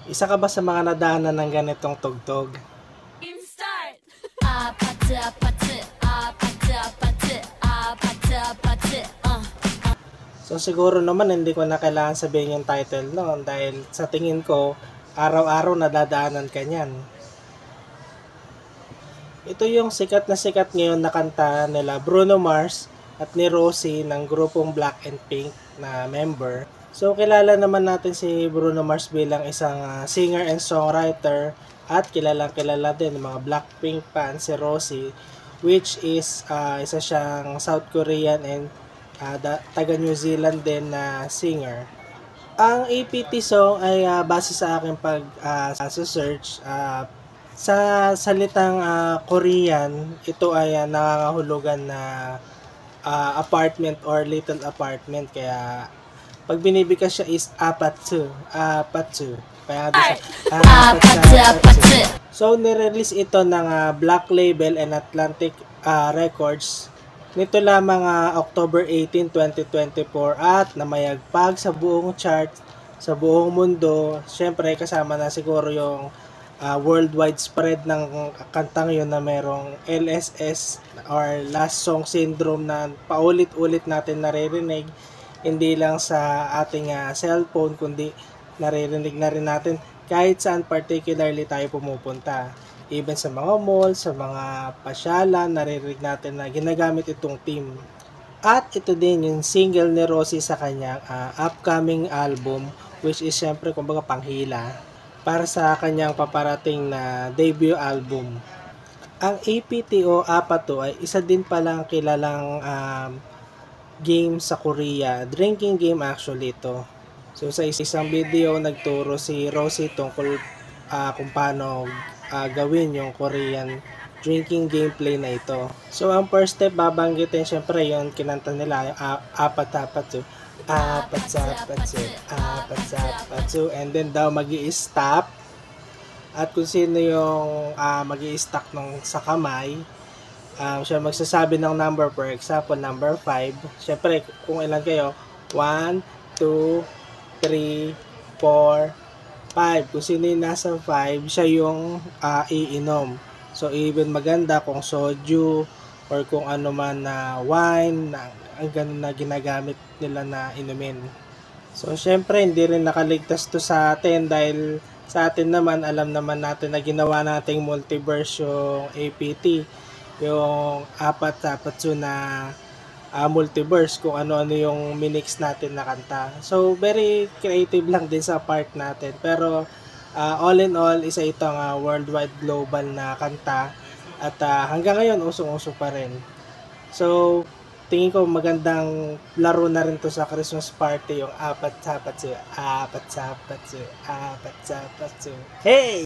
Isa ka ba sa mga nadaanan ng ganitong tugtog? Game start! 아파트 아파트 아파트 아파트 아파트 아파트 So siguro naman hindi ko na kailangan sabihin yung title noon dahil sa tingin ko araw-araw nadadaanan ka niyan. Ito yung sikat na sikat ngayon na kanta nila Bruno Mars at ni Rosie ng grupong Black and Pink na member. So kilala naman natin si Bruno Mars bilang isang singer and songwriter at kilala din ng mga Blackpink fans si Rosie, which is isa siyang South Korean and taga New Zealand din na singer. Ang APT song ay base sa aking search sa salitang Korean, ito ay nangangahulugan na apartment or little apartment, kaya pag binibigkas siya is apatsu. Kaya siya apatsu. So nirelease ito ng Black Label and Atlantic Records nito lamang October 18, 2024 at namayagpag sa buong chart sa buong mundo. Siyempre kasama na siguro yung worldwide spread ng kantang yun na merong LSS or Last Song Syndrome na paulit-ulit natin naririnig, hindi lang sa ating cellphone kundi naririnig na rin natin kahit saan particularly tayo pumupunta. Even sa mga mall, sa mga pasyalan, naririnig natin na ginagamit itong theme. At ito din yung single ni Rosie sa kanyang upcoming album, which is syempre kumbaga panghila para sa kanyang paparating na debut album. Ang APT o APATO ay isa din palang kilalang game sa Korea. Drinking game actually ito. So sa isang video nagturo si Rosie tungkol kung paano gawin yung Korean drinking gameplay na ito. So ang first step babanggitin syempre yung kinanta nila yung apat-apatsu, apat-apatsu, and then daw magi-stop at kung sino yung magi-stack nung sa kamay, siya magsasabi ng number, for example number 5. Syempre kung ilan kayo, 1, 2, 3, 4, 5. Kung sino yung nasa 5, siya yung iinom. So, even maganda kung soju or kung ano man na wine, ang ganun na ginagamit nila na inumin. So, syempre, hindi rin nakaligtas to sa atin dahil sa atin naman, alam naman natin na ginawa nating multiverse yung APT. Yung apat-apatsu na multiverse, kung ano-ano yung minix natin na kanta. So, very creative lang din sa part natin. Pero, all in all, isa itong worldwide global na kanta. At hanggang ngayon, usong-uso pa rin. So, tingin ko magandang laro na rin to sa Christmas party, yung apat-sapatsu. Hey!